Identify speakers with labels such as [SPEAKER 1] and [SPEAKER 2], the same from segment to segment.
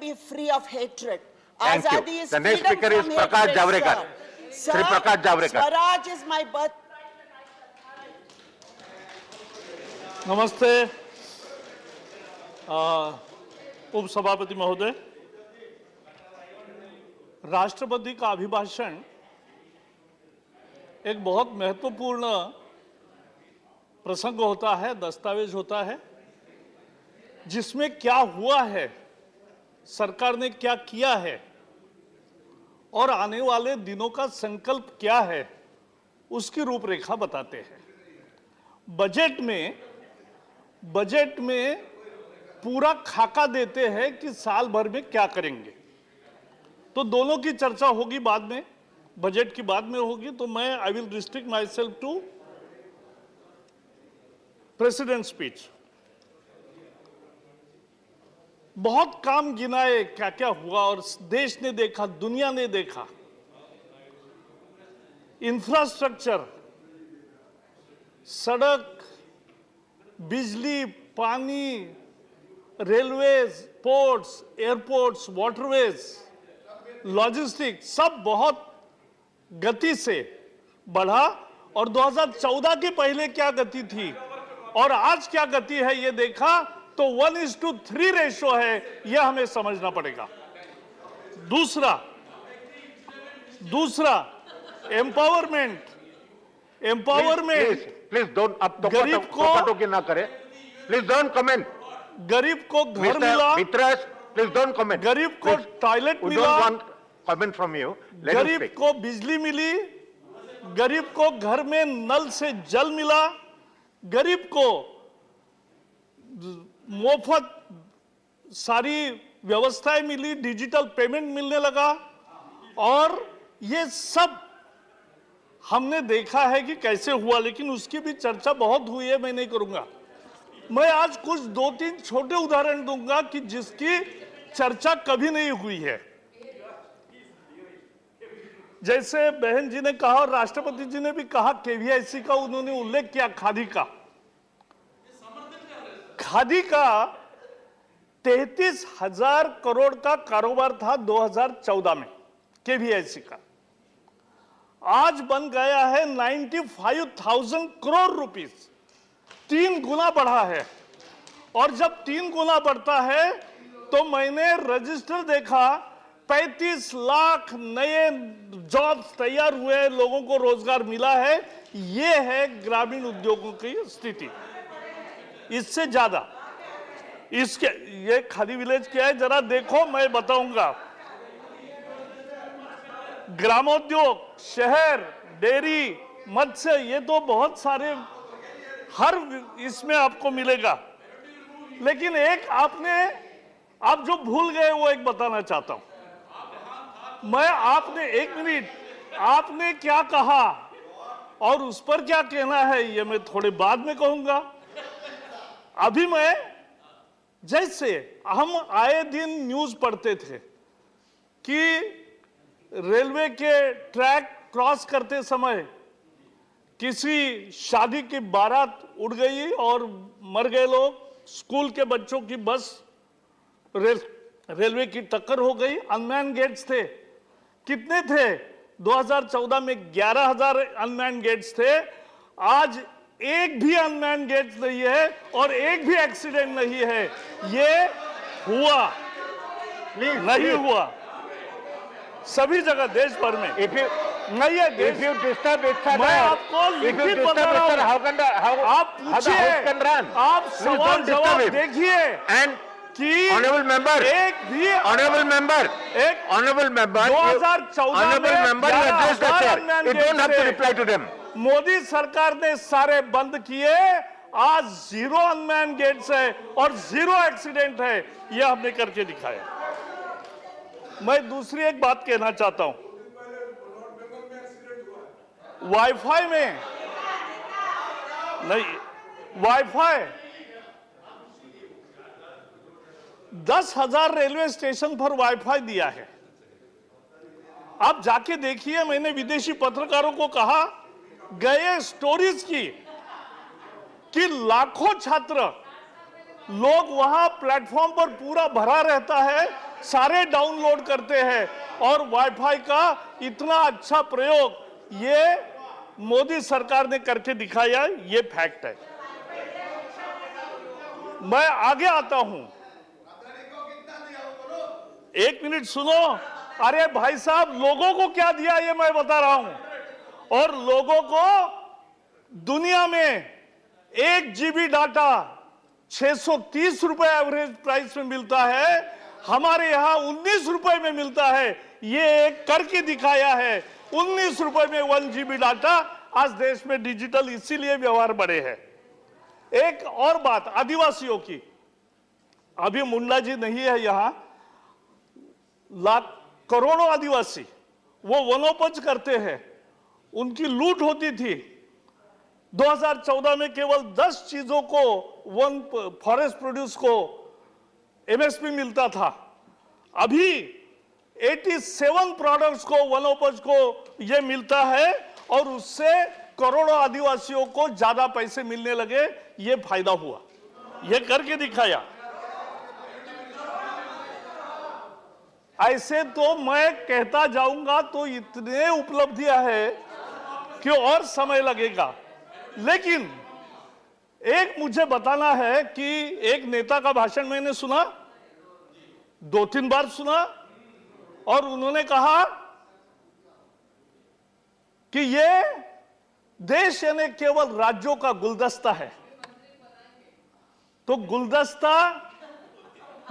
[SPEAKER 1] be free of hatred.
[SPEAKER 2] Thank you.
[SPEAKER 1] Azadi is
[SPEAKER 2] The next
[SPEAKER 1] freedom
[SPEAKER 2] speaker is
[SPEAKER 1] from
[SPEAKER 2] Prakash
[SPEAKER 1] hatred,
[SPEAKER 2] Javadekar.
[SPEAKER 1] sir.
[SPEAKER 2] Shri Prakash Javadekar.
[SPEAKER 1] Swaraj is my birth.
[SPEAKER 3] नमस्ते उप सभापति महोदय, राष्ट्रपति का अभिभाषण एक बहुत महत्वपूर्ण प्रसंग होता है, दस्तावेज होता है, जिसमें क्या हुआ है, सरकार ने क्या किया है और आने वाले दिनों का संकल्प क्या है, उसकी रूपरेखा बताते हैं। बजट में पूरा खाका देते हैं कि साल भर में क्या करेंगे। तो दोनों की चर्चा होगी बाद में, बजट की बाद में होगी। तो मैं I will restrict myself to president speech. बहुत काम गिनाए क्या क्या हुआ और देश ने देखा, दुनिया ने देखा। इंफ्रास्ट्रक्चर, सड़क, बिजली, पानी, railways, ports, airports, waterways, logistics, सब बहुत गति से बढ़ा। और 2014 के पहले क्या गति थी और आज क्या गति है ये देखा, तो 1:3 रेशो है, यह हमें समझना पड़ेगा। दूसरा एम्पावरमेंट।
[SPEAKER 2] प्लीज डोंट, अब तो
[SPEAKER 3] गरीब को
[SPEAKER 2] ना करें। Please don't comment.
[SPEAKER 3] गरीब को घर मिला,
[SPEAKER 2] मित्रस, प्लीज डोंट कमेंट।
[SPEAKER 3] गरीब को टॉयलेट मिला,
[SPEAKER 2] don't want comment from you.
[SPEAKER 3] गरीब को बिजली मिली, गरीब को घर में नल से जल मिला, गरीब को मुफ्त सारी व्यवस्थाएं मिली, डिजिटल पेमेंट मिलने लगा। और ये सब हमने देखा है कि कैसे हुआ, लेकिन उसकी भी चर्चा बहुत हुई है, मैं नहीं करूंगा। मैं आज कुछ 2-3 छोटे उदाहरण दूंगा कि जिसकी चर्चा कभी नहीं हुई है। जैसे बहन जी ने कहा और राष्ट्रपति जी ने भी कहा, केवीआईसी का उन्होंने उल्लेख किया, खादी का 33,000 करोड़ का कारोबार था 2014 में केवीआईसी का। आज बन गया है 95,000 करोड़ रुपीस, 3 गुना बढ़ा है। और जब 3 गुना बढ़ता है तो मैंने रजिस्टर देखा, 35 लाख नए जॉब्स तैयार हुए, लोगों को रोजगार मिला है। ये है ग्रामीण उद्योगों की स्थिति। इससे ज्यादा इसके ये खादी विलेज क्या है जरा देखो, मैं बताऊंगा। ग्रामोद्योग, शहर, डेयरी, मत्स्य, ये तो बहुत सारे हर इसमें आपको मिलेगा। लेकिन एक आप जो भूल गए वो एक बताना चाहता हूं मैं। आपने, एक मिनट, आपने क्या कहा और उस पर क्या कहना है ये मैं थोड़े बाद में कहूंगा। अभी मैं, जैसे हम आए दिन न्यूज पढ़ते थे कि रेलवे के ट्रैक क्रॉस करते समय किसी शादी की बारात उड़ गई और मर गए लोग, स्कूल के बच्चों की बस रेलवे की टक्कर हो गई। अनमैन गेट्स थे, कितने थे 2014 में? 11,000 अनमैन गेट्स थे। आज एक भी अनमैन गेट्स नहीं है और एक भी एक्सीडेंट नहीं है। ये हुआ नहीं हुआ सभी जगह देश भर में नहीं है। मैं आपको लिखित बता रहा हूं, आप पूछिए, आप सवाल जवाब देखिए कि
[SPEAKER 2] ऑनरेबल मेंबर,
[SPEAKER 3] एक भी
[SPEAKER 2] ऑनरेबल मेंबर,
[SPEAKER 3] 2014 में 11,000 अनमैन गेट्स थे। मोदी सरकार ने सारे बंद किए, आज 0 अनमैन गेट्स है और 0 एक्सीडेंट है, यह हमने करके दिखाया। मैं दूसरी एक बात कहना चाहता हूं, वाईफाई में नहीं, वाईफाई 10,000 रेलवे स्टेशन पर वाईफाई दिया है। आप जाके देखिए, मैंने विदेशी पत्रकारों को कहा, गए स्टोरीज की कि लाखों छात्र लोग वहां प्लेटफॉर्म पर पूरा भरा रहता है सारे डाउनलोड करते हैं और वाईफाई का इतना अच्छा प्रयोग ये मोदी सरकार ने करके दिखाया, ये फैक्ट है। मैं आगे आता हूं, एक मिनट सुनो। अरे भाई साहब, लोगों को क्या दिया ये मैं बता रहा हूं। और लोगों को दुनिया में 1 GB डाटा 630 रुपए एवरेज प्राइस में मिलता है, हमारे यहां 19 रुपए में मिलता है। ये एक करके दिखाया है। 19 रुपए में 1 GB डाटा। आज देश में डिजिटल इसीलिए व्यवहार बढ़े हैं। एक और बात आदिवासियों की, अभी मुंडा जी नहीं है यहां, लाख करोड़ों आदिवासी वो वनोपज करते हैं, उनकी लूट होती थी। 2014 में केवल 10 चीजों को, वन फॉरेस्ट प्रोड्यूस को एमएसपी मिलता था। अभी 87 प्रोडक्ट्स को, वनोपज को यह मिलता है और उससे करोड़ों आदिवासियों को ज्यादा पैसे मिलने लगे। यह फायदा हुआ, यह करके दिखाया। ऐसे तो मैं कहता जाऊंगा तो इतने उपलब्धियां हैं कि और समय लगेगा। लेकिन एक मुझे बताना है कि एक नेता का भाषण मैंने सुना, 2-3 बार सुना, और उन्होंने कहा कि ये देश यानी केवल राज्यों का गुलदस्ता है। तो गुलदस्ता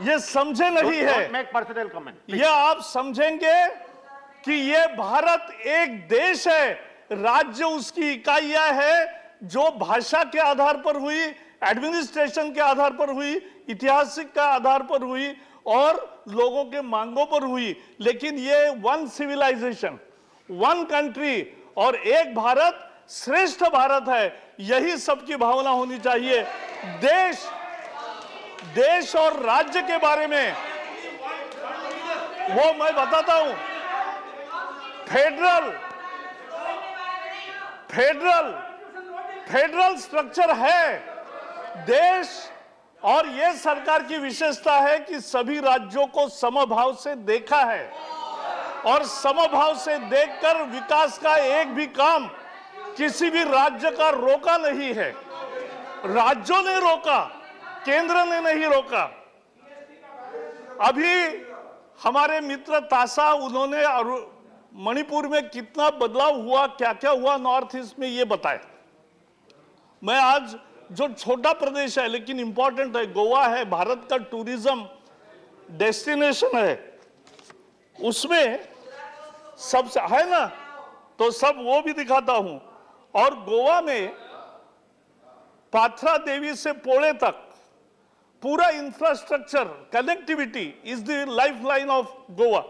[SPEAKER 3] ये समझे नहीं है।
[SPEAKER 2] Don't make personal comment.
[SPEAKER 3] ये आप समझेंगे कि ये भारत एक देश है, राज्य उसकी इकाइयां है जो भाषा के आधार पर हुई, एडमिनिस्ट्रेशन के आधार पर हुई, ऐतिहासिक का आधार पर हुई और लोगों के मांगों पर हुई। लेकिन ये वन सिविलाइजेशन, वन कंट्री और एक भारत, श्रेष्ठ भारत है। यही सबकी भावना होनी चाहिए। देश और राज्य के बारे में वो मैं बताता हूं। फेडरल स्ट्रक्चर है देश, और यह सरकार की विशेषता है कि सभी राज्यों को समभाव से देखा है और समभाव से देखकर विकास का एक भी काम किसी भी राज्य का रोका नहीं है। राज्यों ने रोका, केंद्र ने नहीं रोका। अभी हमारे मित्र तासा, उन्होंने मणिपुर में कितना बदलाव हुआ, क्या क्या हुआ नॉर्थ ईस्ट में, ये बताए। मैं आज जो छोटा प्रदेश है लेकिन इंपॉर्टेंट है, गोवा है, भारत का टूरिज्म डेस्टिनेशन है, उसमें सब है ना, तो सब वो भी दिखाता हूं। और गोवा में पाथरा देवी से पोले तक पूरा infrastructure, connectivity is the life line of Goa.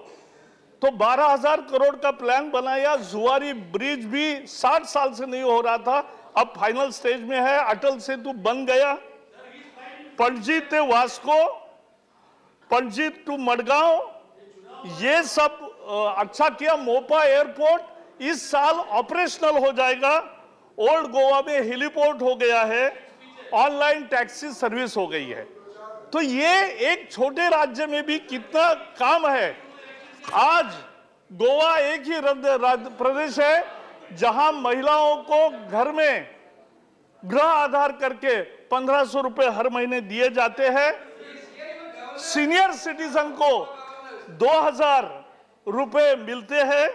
[SPEAKER 3] तो 12,000 करोड़ का प्लान बनाया। जुआरी ब्रिज भी 60 साल से नहीं हो रहा था, अब फाइनल स्टेज में है। अटल सेतु बन गया। पणजी से वास्को, पणजी टू मडगांव, ये सब अच्छा किया। मोपा एयरपोर्ट इस साल ऑपरेशनल हो जाएगा। ओल्ड गोवा में हेलीपोर्ट हो गया है। ऑनलाइन टैक्सी सर्विस हो गई है। तो ये एक छोटे राज्य में भी कितना काम है। आज गोवा एक ही प्रदेश है जहां महिलाओं को घर में गृह आधार करके 1500 रुपए हर महीने दिए जाते हैं। सीनियर सिटीजन को 2000 रुपए मिलते हैं।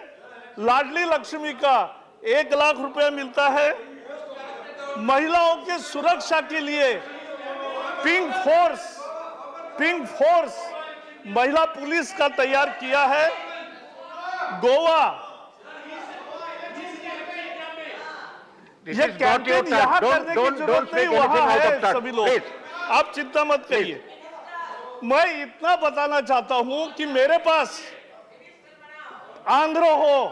[SPEAKER 3] लाडली लक्ष्मी का 1 लाख रुपए मिलता है। महिलाओं के सुरक्षा के लिए पिंक फोर्स महिला पुलिस का तैयार किया है। गोवा
[SPEAKER 2] This
[SPEAKER 3] ये
[SPEAKER 2] is not your
[SPEAKER 3] कैंपेन यहां
[SPEAKER 2] turn.
[SPEAKER 3] करने की
[SPEAKER 2] Don't
[SPEAKER 3] जरूरत नहीं,
[SPEAKER 2] take anything
[SPEAKER 3] वहां
[SPEAKER 2] out of
[SPEAKER 3] है
[SPEAKER 2] turn.
[SPEAKER 3] सभी लोग।
[SPEAKER 2] Please.
[SPEAKER 3] आप चिंता मत करिए। मैं इतना बताना चाहता हूं कि मेरे पास आंध्र हो,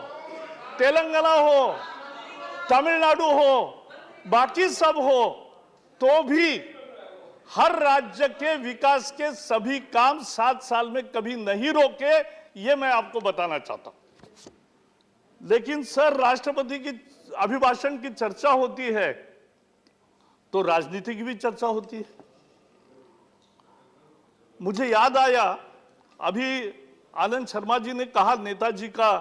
[SPEAKER 3] तेलंगाना हो, तमिलनाडु हो, बाकी सब हो, तो भी हर राज्य के विकास के सभी काम 7 साल में कभी नहीं रोके, ये मैं आपको बताना चाहता हूं। लेकिन सर, राष्ट्रपति की अभिभाषण की चर्चा होती है तो राजनीति की भी चर्चा होती है। मुझे याद आया अभी आनंद शर्मा जी ने कहा नेताजी का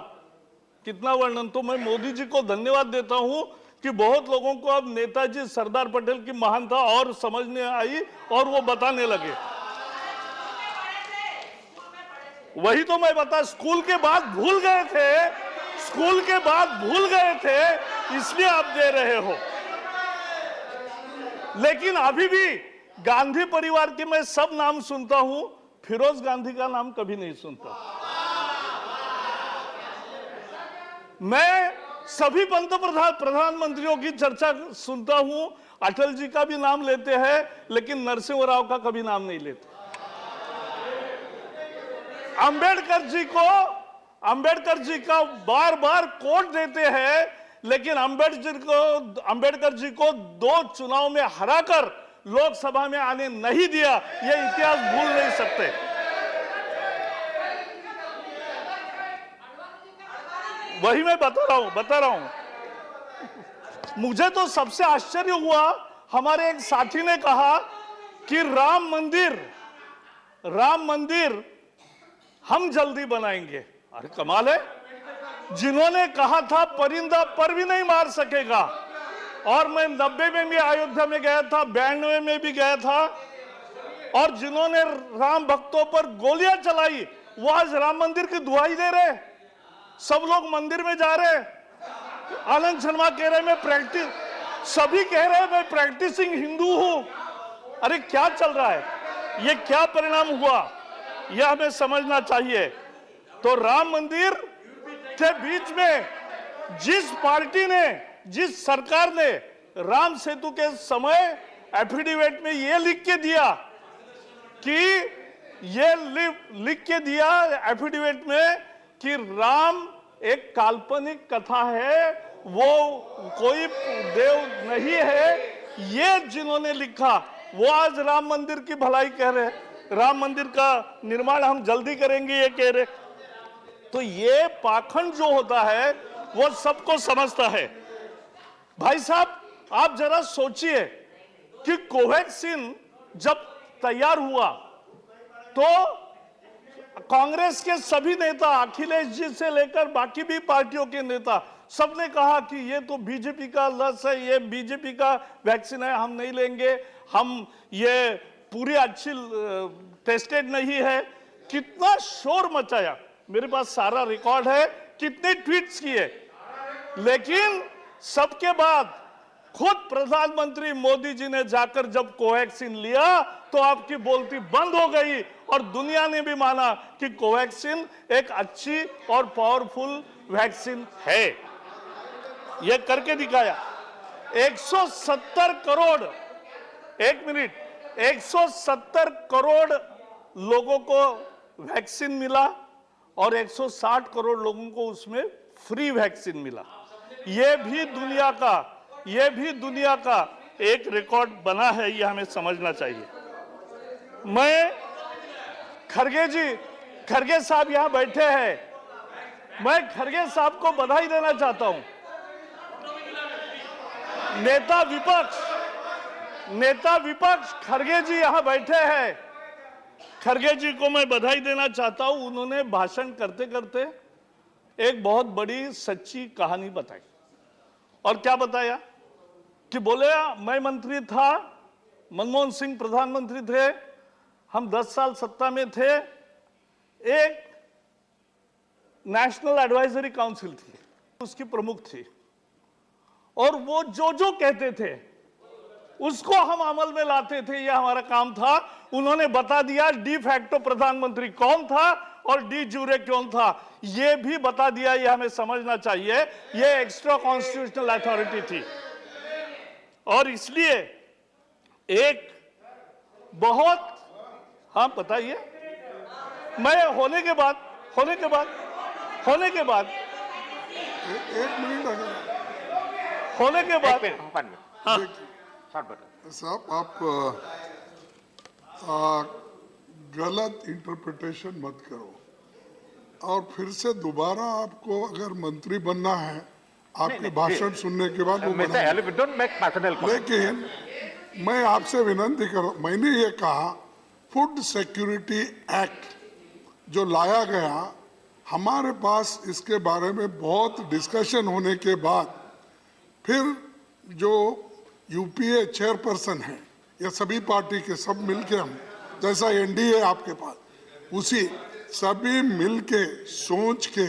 [SPEAKER 3] कितना वर्णन, तो मैं मोदी जी को धन्यवाद देता हूं कि बहुत लोगों को अब नेताजी सरदार पटेल की महानता और समझने आई और वो बताने लगे। वही तो मैं बता, स्कूल के बाद भूल गए थे, स्कूल के बाद भूल गए थे, इसलिए आप दे रहे हो। लेकिन अभी भी गांधी परिवार के मैं सब नाम सुनता हूं, फिरोज गांधी का नाम कभी नहीं सुनता। मैं सभी प्रधानमंत्रियों की चर्चा सुनता हूं, अटल जी का भी नाम लेते हैं, लेकिन नरसिंह राव का कभी नाम नहीं लेते। अंबेडकर जी का बार बार कोट देते हैं, लेकिन अंबेडकर जी को 2 चुनाव में हराकर लोकसभा में आने नहीं दिया, ये इतिहास भूल नहीं सकते। वही मैं बता रहा हूं। मुझे तो सबसे आश्चर्य हुआ, हमारे एक साथी ने कहा कि राम मंदिर हम जल्दी बनाएंगे। अरे कमाल है, जिन्होंने कहा था परिंदा पर भी नहीं मार सकेगा, और मैं 90 में भी अयोध्या में गया था, 92 में भी गया था, और जिन्होंने राम भक्तों पर गोलियां चलाई वो आज राम मंदिर की दुहाई दे रहे। सब लोग मंदिर में जा रहे। आनंद शर्मा कह रहे सभी कह रहे मैं प्रैक्टिसिंग हिंदू हूं। अरे क्या चल रहा है, ये क्या परिणाम हुआ, यह हमें समझना चाहिए। तो राम मंदिर के बीच में जिस पार्टी ने, जिस सरकार ने राम सेतु के समय एफिडेविट में यह लिख के दिया कि एफिडेविट में कि राम एक काल्पनिक कथा है, वो कोई देव नहीं है, ये जिन्होंने लिखा वो आज राम मंदिर की भलाई कह रहे हैं, राम मंदिर का निर्माण हम जल्दी करेंगे ये कह रहे। तो ये पाखंड जो होता है वो सबको समझता है। भाई साहब, आप जरा सोचिए कि कोवैक्सीन जब तैयार हुआ तो कांग्रेस के सभी नेता, अखिलेश जी से लेकर बाकी भी पार्टियों के नेता, सबने कहा कि ये तो बीजेपी का लस है, ये बीजेपी का वैक्सीन है, हम नहीं लेंगे, हम ये पूरी अच्छी टेस्टेड नहीं है। कितना शोर मचाया, मेरे पास सारा रिकॉर्ड है, कितने ट्वीट्स किए। लेकिन सबके बाद खुद प्रधानमंत्री मोदी जी ने जाकर जब कोवैक्सीन लिया तो आपकी बोलती बंद हो गई और दुनिया ने भी माना कि कोवैक्सीन एक अच्छी और पावरफुल वैक्सीन है। यह करके दिखाया। 170 करोड़, 1 मिनट, 170 करोड़ लोगों को वैक्सीन मिला और 160 करोड़ लोगों को उसमें फ्री वैक्सीन मिला। यह भी दुनिया का एक रिकॉर्ड बना है, यह हमें समझना चाहिए। मैं खरगे साहब यहां बैठे हैं, मैं खरगे साहब को बधाई देना चाहता हूं। नेता विपक्ष खरगे जी यहां बैठे हैं, खरगे जी को मैं बधाई देना चाहता हूं। उन्होंने भाषण करते करते एक बहुत बड़ी सच्ची कहानी बताई। और क्या बताया कि बोले मैं मंत्री था, मनमोहन सिंह प्रधानमंत्री थे, हम 10 साल सत्ता में थे, एक नेशनल एडवाइजरी काउंसिल थी, उसकी प्रमुख थी, और वो जो कहते थे उसको हम अमल में लाते थे, यह हमारा काम था। उन्होंने बता दिया डी फैक्टो प्रधानमंत्री कौन था और डी जूरे कौन था, यह भी बता दिया। यह हमें समझना चाहिए, यह एक्स्ट्रा कॉन्स्टिट्यूशनल अथॉरिटी थी। और इसलिए एक बहुत, हाँ बताइए, मैं होने के बाद हाँ
[SPEAKER 4] साहब, आप गलत इंटरप्रिटेशन मत करो, और फिर से दोबारा आपको अगर मंत्री बनना है, आपके भाषण सुनने के बाद वो बनाएंगे। लेकिन मैं आपसे विनती करूं, मैंने ये कहा फूड सिक्योरिटी एक्ट जो लाया गया, हमारे पास इसके बारे में बहुत डिस्कशन होने के बाद फिर जो यूपीए चेयरपर्सन है या सभी पार्टी के सब मिलके, हम जैसा एनडीए आपके पास, उसी सभी मिलके सोच के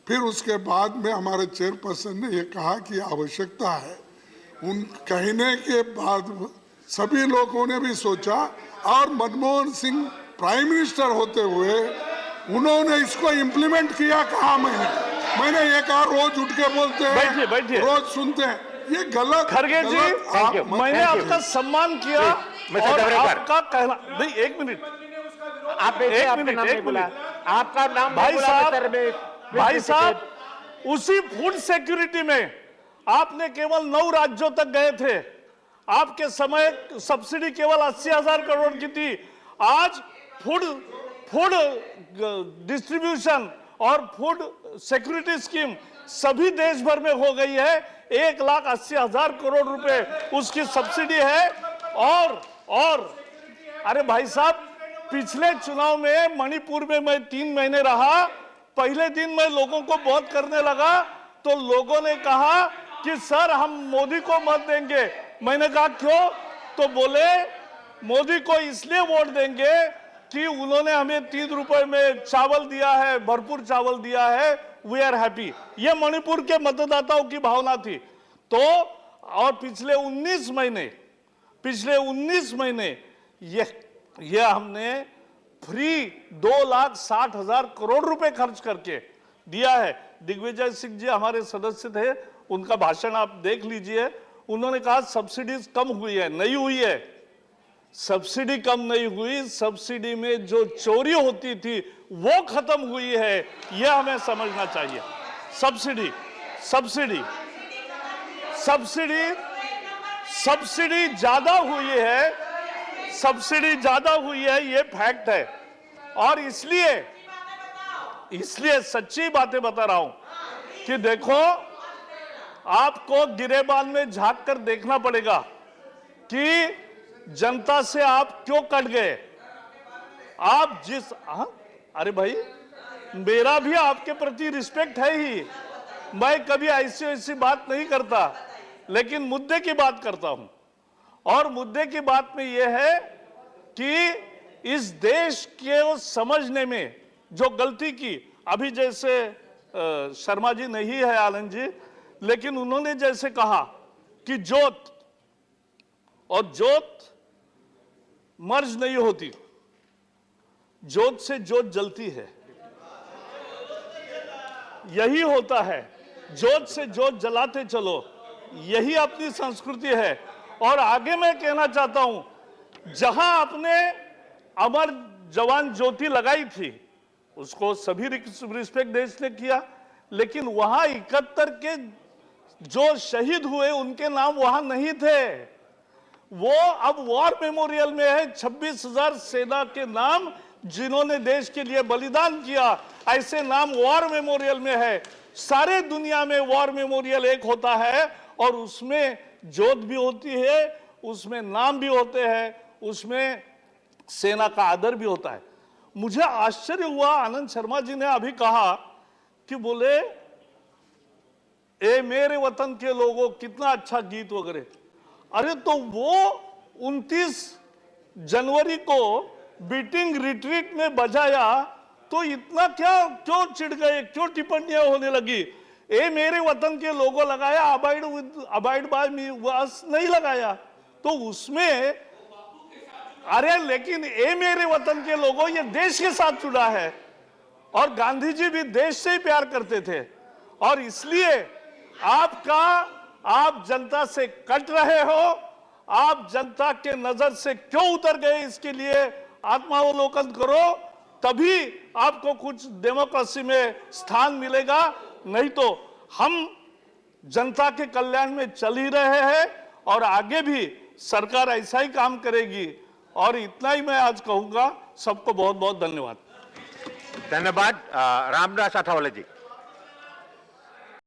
[SPEAKER 4] फिर उसके बाद में हमारे चेयरपर्सन ने ये कहा कि आवश्यकता है। उन कहने के बाद सभी लोगों ने भी सोचा और मनमोहन सिंह प्राइम मिनिस्टर होते हुए उन्होंने इसको इम्प्लीमेंट किया। कहा मैंने एक और रोज उठ के बोलते हैं,
[SPEAKER 3] बैठिए।
[SPEAKER 4] रोज सुनते हैं, ये गलत।
[SPEAKER 3] खरगे जी, मैंने आपका सम्मान किया और आपका कहना नहीं। एक मिनट,
[SPEAKER 2] आप
[SPEAKER 3] एक मिनट,
[SPEAKER 2] आपका नाम
[SPEAKER 3] भाई साहब, उसी फूड सिक्योरिटी में आपने केवल 9 राज्यों तक गए थे। आपके समय सब्सिडी केवल 80,000 करोड़ की थी। आज फूड डिस्ट्रीब्यूशन और फूड सिक्योरिटी स्कीम सभी देश भर में हो गई है। 1,80,000 करोड़ रुपए उसकी सब्सिडी है। और अरे भाई साहब, पिछले चुनाव में मणिपुर में मैं 3 महीने रहा। पहले दिन मैं लोगों को बहुत करने लगा तो लोगों ने कहा कि सर हम मोदी को मत देंगे। मैंने कहा क्यों? तो बोले मोदी को इसलिए वोट देंगे कि उन्होंने हमें 3 रुपए में चावल दिया है, भरपूर चावल दिया है, वी आर हैप्पी। ये मणिपुर के मतदाताओं की भावना थी। तो और पिछले 19 महीने ये हमने फ्री 2,60,000 करोड़ रुपए खर्च करके दिया है। दिग्विजय सिंह जी हमारे सदस्य थे, उनका भाषण आप देख लीजिए। उन्होंने कहा सब्सिडीज कम हुई है, नहीं हुई है। सब्सिडी कम नहीं हुई, सब्सिडी में जो चोरी होती थी वो खत्म हुई है, यह हमें समझना चाहिए। सब्सिडी ज्यादा हुई है, सब्सिडी ज्यादा हुई है, ये फैक्ट है। और इसलिए सच्ची बातें बता रहा हूं कि देखो, आपको गिरेबान में झांक कर देखना पड़ेगा कि जनता से आप क्यों कट गए। आप अरे भाई, मेरा भी आपके प्रति रिस्पेक्ट है ही। मैं कभी ऐसी बात नहीं करता, लेकिन मुद्दे की बात करता हूं। और मुद्दे की बात में यह है कि इस देश के समझने में जो गलती की, अभी जैसे शर्मा जी नहीं है, आनंद जी, लेकिन उन्होंने जैसे कहा कि जोत और जोत मर्ज नहीं होती, जोत से जोत जलती है। यही होता है, जोत से जोत जलाते चलो, यही अपनी संस्कृति है। और आगे मैं कहना चाहता हूं, जहां आपने अमर जवान ज्योति लगाई थी उसको सभी रिस्पेक्ट देश ने किया, लेकिन वहां 71 के जो शहीद हुए उनके नाम वहां नहीं थे। वो अब वॉर मेमोरियल में है। 26,000 सेना के नाम जिन्होंने देश के लिए बलिदान किया, ऐसे नाम वॉर मेमोरियल में है। सारे दुनिया में वॉर मेमोरियल एक होता है और उसमें जोत भी होती है, उसमें नाम भी होते हैं, उसमें सेना का आदर भी होता है। मुझे आश्चर्य हुआ, आनंद शर्मा जी ने अभी कहा कि बोले ए मेरे वतन के लोगों, कितना अच्छा गीत वगैरह। अरे तो वो 29 जनवरी को बीटिंग रिट्रीट में बजाया तो इतना क्यों चिढ़ गए, क्यों टिप्पणियां होने लगी? ए मेरे वतन के लोगों लगाया, अबाइड बाय मी वास नहीं लगाया। तो उसमें अरे लेकिन ए मेरे वतन के लोगों ये देश के साथ जुड़ा है, और गांधी जी भी देश से ही प्यार करते थे। और इसलिए आप जनता से कट रहे हो, आप जनता के नजर से क्यों उतर गए, इसके लिए आत्मावलोकन करो, तभी आपको कुछ डेमोक्रेसी में स्थान मिलेगा। नहीं तो हम जनता के कल्याण में चल ही रहे हैं और आगे भी सरकार ऐसा ही काम करेगी। और इतना ही मैं आज कहूंगा। सबको बहुत बहुत धन्यवाद।
[SPEAKER 2] धन्यवाद। रामदास अठावले जी।